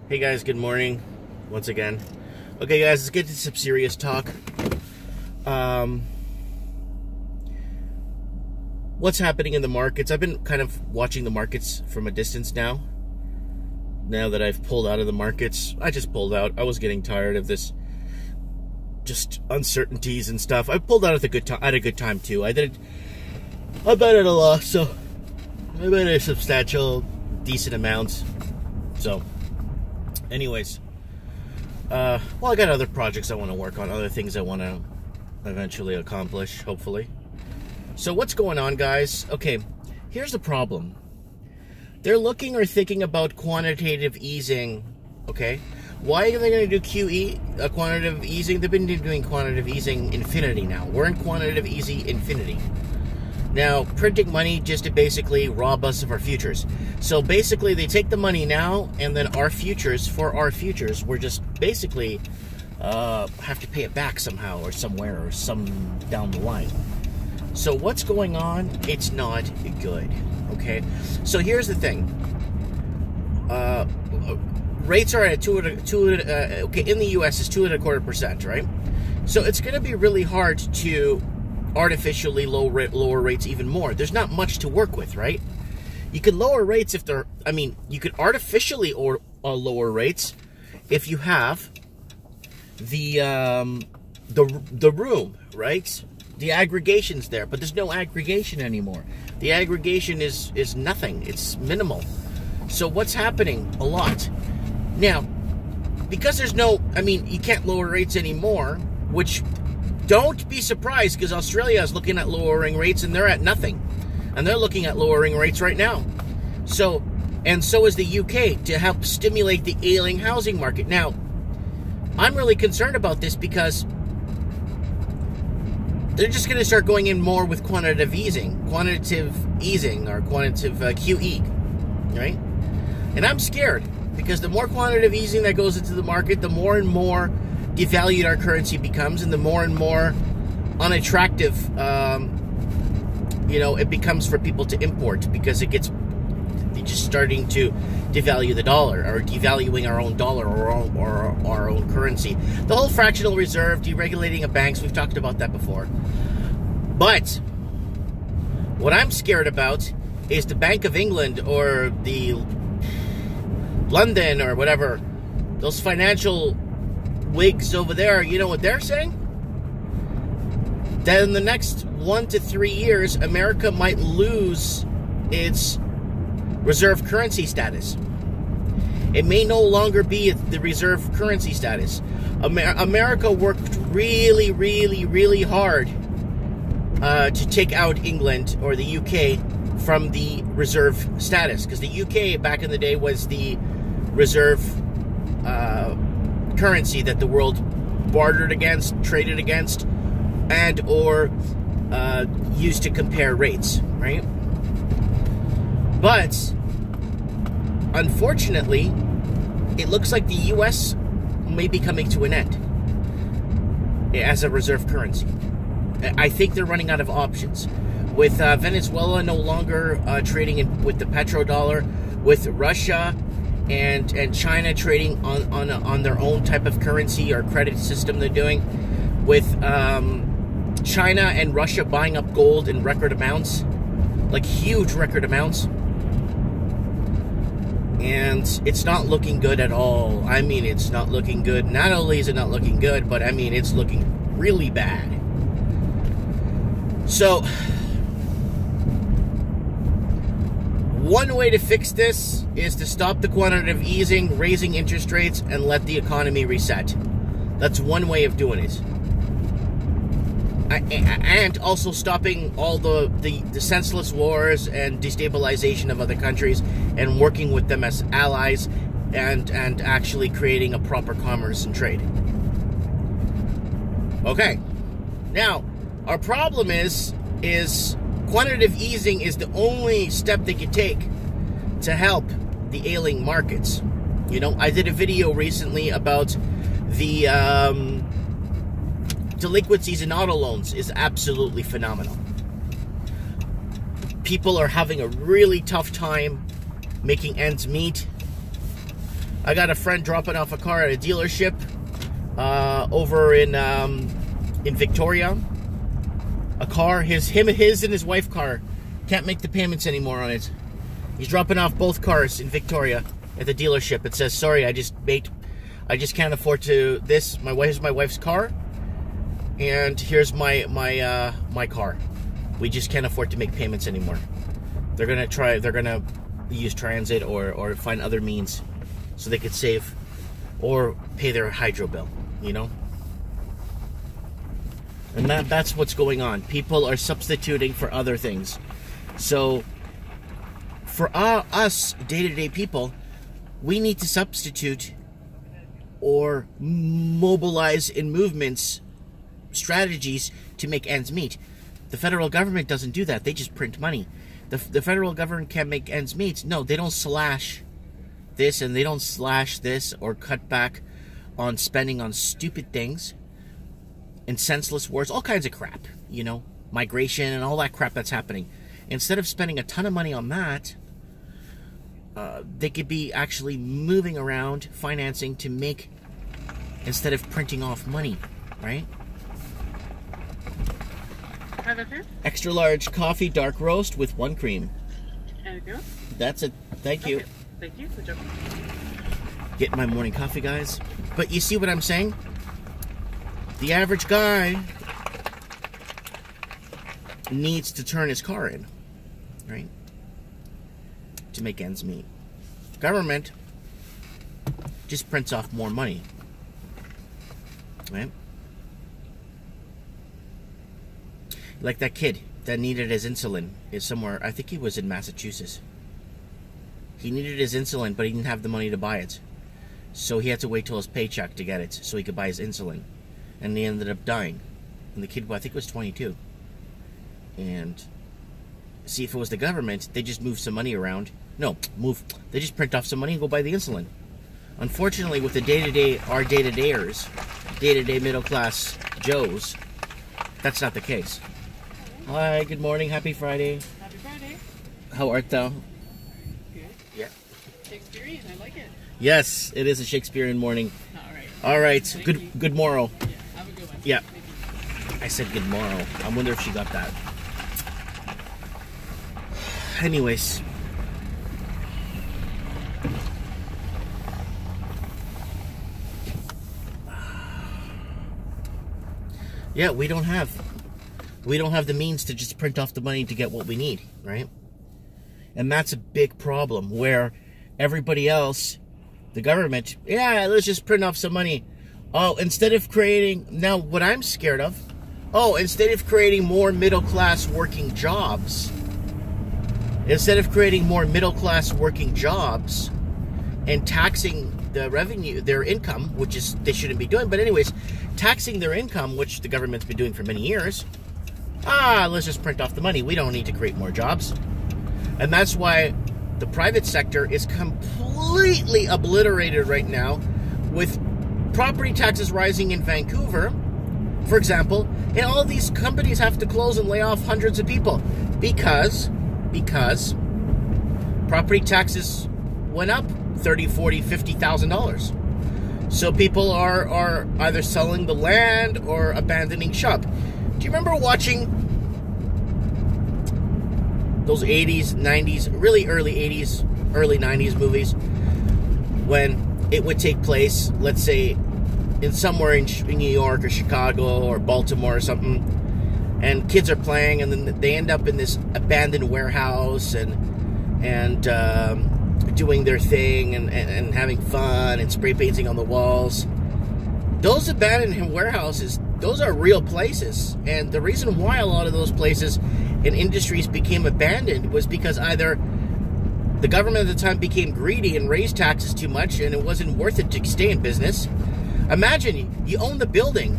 Hey guys, good morning once again. Okay guys, let's get to some serious talk. What's happening in the markets? I've been kind of watching the markets from a distance now. Now that I've pulled out of the markets, I just pulled out. I was getting tired of this just uncertainties and stuff. I pulled out at a good time too. I bet at a loss, so I bet a substantial decent amount. So anyways, well, I got other projects I want to work on, other things I want to eventually accomplish, hopefully. So what's going on, guys? Okay, here's the problem. They're looking or thinking about quantitative easing, okay? Why are they going to do QE, quantitative easing? They've been doing quantitative easing infinity now. We're in quantitative easing infinity. Now, printing money just to basically rob us of our futures. So basically, they take the money now, and then our futures, we're just basically have to pay it back somehow or somewhere or some down the line. So what's going on? It's not good, okay? So here's the thing. Rates are at okay, in the U.S. is 2.25%, right? So it's going to be really hard to artificially lower rates even more. There's not much to work with, right? You could lower rates if they're, you could artificially lower rates if you have the room, right? The aggregation's there, but there's no aggregation anymore. The aggregation is nothing. It's minimal. So what's happening? A lot. Now, because there's no, you can't lower rates anymore, which don't be surprised, because Australia is looking at lowering rates and they're at nothing. And they're looking at lowering rates right now. So is the UK, to help stimulate the ailing housing market. Now, I'm really concerned about this because they're just going to start going in more with quantitative easing or quantitative QE, right? And I'm scared because the more quantitative easing that goes into the market, the more and more devalued our currency becomes, and the more and more unattractive, it becomes for people to import, because they're just starting to devalue the dollar, or devaluing our own dollar or our own currency. The whole fractional reserve, deregulating of banks, we've talked about that before. But what I'm scared about is the Bank of England or the London or whatever, those financial wigs over there. You know what they're saying? That in the next 1 to 3 years, America might lose its reserve currency status. It may no longer be the reserve currency status. America worked really, really, really hard to take out England or the UK from the reserve status, because the UK back in the day was the reserve currency that the world bartered against, traded against, and or used to compare rates, right? But unfortunately, it looks like the US may be coming to an end as a reserve currency. I think they're running out of options. With Venezuela no longer trading with the petrodollar, with Russia and China trading on their own type of currency or credit system they're doing, with China and Russia buying up gold in record amounts, like huge record amounts. And it's not looking good at all. It's not looking good. Not only is it not looking good, but it's looking really bad. So, one way to fix this is to stop the quantitative easing, raising interest rates, and let the economy reset. That's one way of doing it. And also stopping all the senseless wars and destabilization of other countries, and working with them as allies, and actually creating a proper commerce and trade. Okay. Now, our problem is quantitative easing is the only step they could take to help the ailing markets. I did a video recently about the delinquencies in auto loans is absolutely phenomenal. People are having a really tough time making ends meet. I got a friend dropping off a car at a dealership over in Victoria. A car, his and his wife's car, can't make the payments anymore on it. He's dropping off both cars in Victoria at the dealership. It says, sorry, I just can't afford to this. Here's my wife's car, and here's my car. We just can't afford to make payments anymore. They're gonna use transit or find other means so they could save or pay their hydro bill, you know? And that's what's going on. People are substituting for other things. So for us day-to-day people, we need to substitute or mobilize in movements strategies to make ends meet. The federal government doesn't do that. They just print money. The federal government can't make ends meet. No, they don't slash this and they don't slash this or cut back on spending on stupid things and senseless wars, all kinds of crap, you know, migration and all that crap that's happening. Instead of spending a ton of money on that, they could be actually moving around, financing to make, instead of printing off money, right? Extra large coffee, dark roast with 1 cream. Anything else? That's it. Thank you. Okay. Thank you. Good job. Getting my morning coffee, guys. But you see what I'm saying? The average guy needs to turn his car in, right? To make ends meet. Government just prints off more money, right? Like that kid that needed his insulin is somewhere, I think he was in Massachusetts. He needed his insulin, but he didn't have the money to buy it. So he had to wait till his paycheck to get it so he could buy his insulin. And he ended up dying. And the kid, well, I think was 22. And see, if it was the government, they just move some money around. No, they just print off some money and go buy the insulin. Unfortunately, with the our day-to-dayers, day-to-day middle-class Joes, that's not the case. Hi, good morning, happy Friday. Happy Friday. How art thou? Good. Yeah. Shakespearean, I like it. Yes, it is a Shakespearean morning. All right. Good morrow. Yeah, have a good one. Yeah. I said good morrow. I wonder if she got that. Anyways. Yeah, we don't have the means to just print off the money to get what we need, right? And that's a big problem where everybody else, the government, yeah, let's just print off some money. Oh, instead of creating, now what I'm scared of, instead of creating more middle-class working jobs, and taxing the revenue, their income, which is, they shouldn't be doing, but anyways, taxing their income, which the government's been doing for many years, let's just print off the money. We don't need to create more jobs. And that's why the private sector is completely obliterated right now with property taxes rising in Vancouver, for example, and all these companies have to close and lay off hundreds of people because property taxes went up $30,000, $40,000, $50,000. So people are either selling the land or abandoning shop. Do you remember watching those 80s, 90s, really early 80s, early 90s movies when it would take place, let's say, in somewhere in New York or Chicago or Baltimore or something, and kids are playing, and then they end up in this abandoned warehouse and doing their thing and having fun and spray painting on the walls. Those abandoned warehouses, those are real places. And the reason why a lot of those places and industries became abandoned was because either the government at the time became greedy and raised taxes too much and it wasn't worth it to stay in business. Imagine you own the building.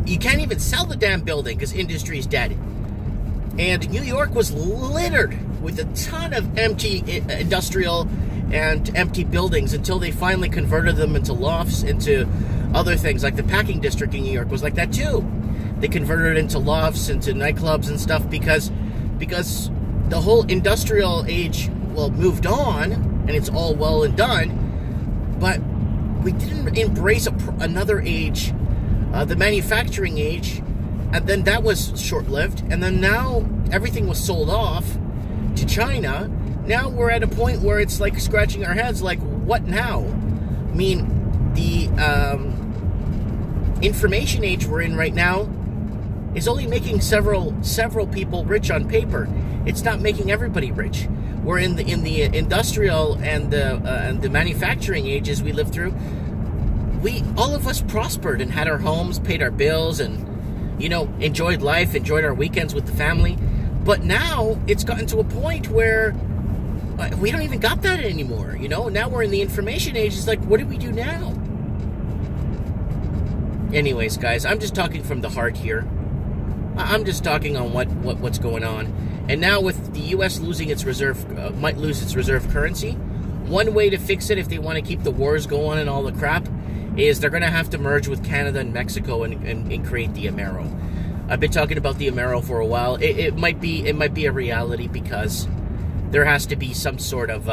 You can't even sell the damn building because industry is dead. And New York was littered with a ton of empty industrial and empty buildings until they finally converted them into lofts, into other things. Like the packing district in New York was like that too. They converted it into lofts, into nightclubs and stuff because the whole industrial age, well, moved on, and it's all well and done. but we didn't embrace another age, the manufacturing age, and then that was short-lived, and then now everything was sold off to China. Now we're at a point where it's like scratching our heads, like, what now? I mean, the information age we're in right now is only making several people rich on paper. It's not making everybody rich. We're in the industrial and the manufacturing ages we lived through. All of us prospered and had our homes, paid our bills, and enjoyed life, enjoyed our weekends with the family. But now it's gotten to a point where we don't even got that anymore. Now we're in the information age. It's like, what do we do now? Anyways, guys, I'm just talking from the heart here. I'm just talking on what's going on. And now with the U.S. losing its might lose its reserve currency, one way to fix it if they want to keep the wars going and all the crap is they're going to have to merge with Canada and Mexico and create the Amero. I've been talking about the Amero for a while. It might be a reality because there has to be some sort of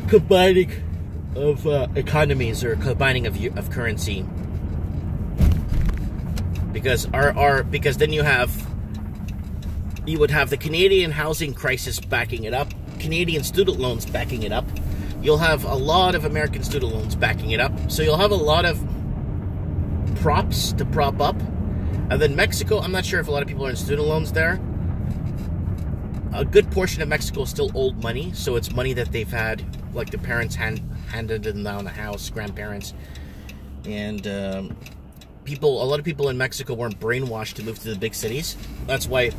combining of economies or combining of currency. Because because then you would have the Canadian housing crisis backing it up, Canadian student loans backing it up. You'll have a lot of American student loans backing it up. So you'll have a lot of props to prop up. And then Mexico, I'm not sure if a lot of people are in student loans there. A good portion of Mexico is still old money, so it's money that they've had, like the parents handed them down the house, grandparents, and a lot of people in Mexico weren't brainwashed to move to the big cities. That's why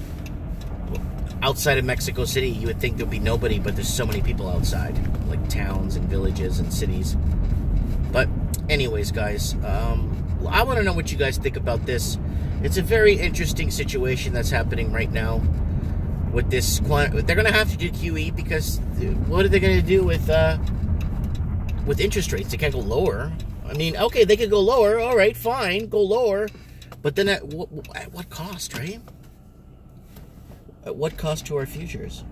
outside of Mexico City, you would think there'd be nobody, but there's so many people outside, like towns and villages and cities. But anyways, guys, I want to know what you guys think about this. It's a very interesting situation that's happening right now with this. They're going to have to do QE because what are they going to do with interest rates? They can't go lower. I mean, okay, they could go lower. All right, fine, go lower. But then at what cost, right? At what cost to our futures?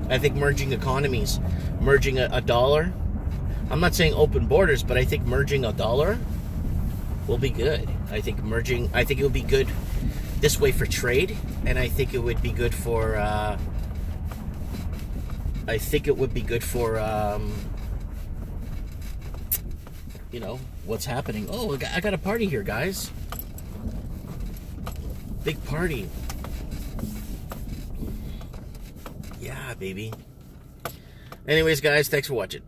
I think merging economies, merging a dollar. I'm not saying open borders, but I think merging a dollar will be good. I think it would be good this way for trade, and I think it would be good for what's happening. Oh, I got a party here, guys. Big party. Yeah, baby. Anyways, guys, thanks for watching.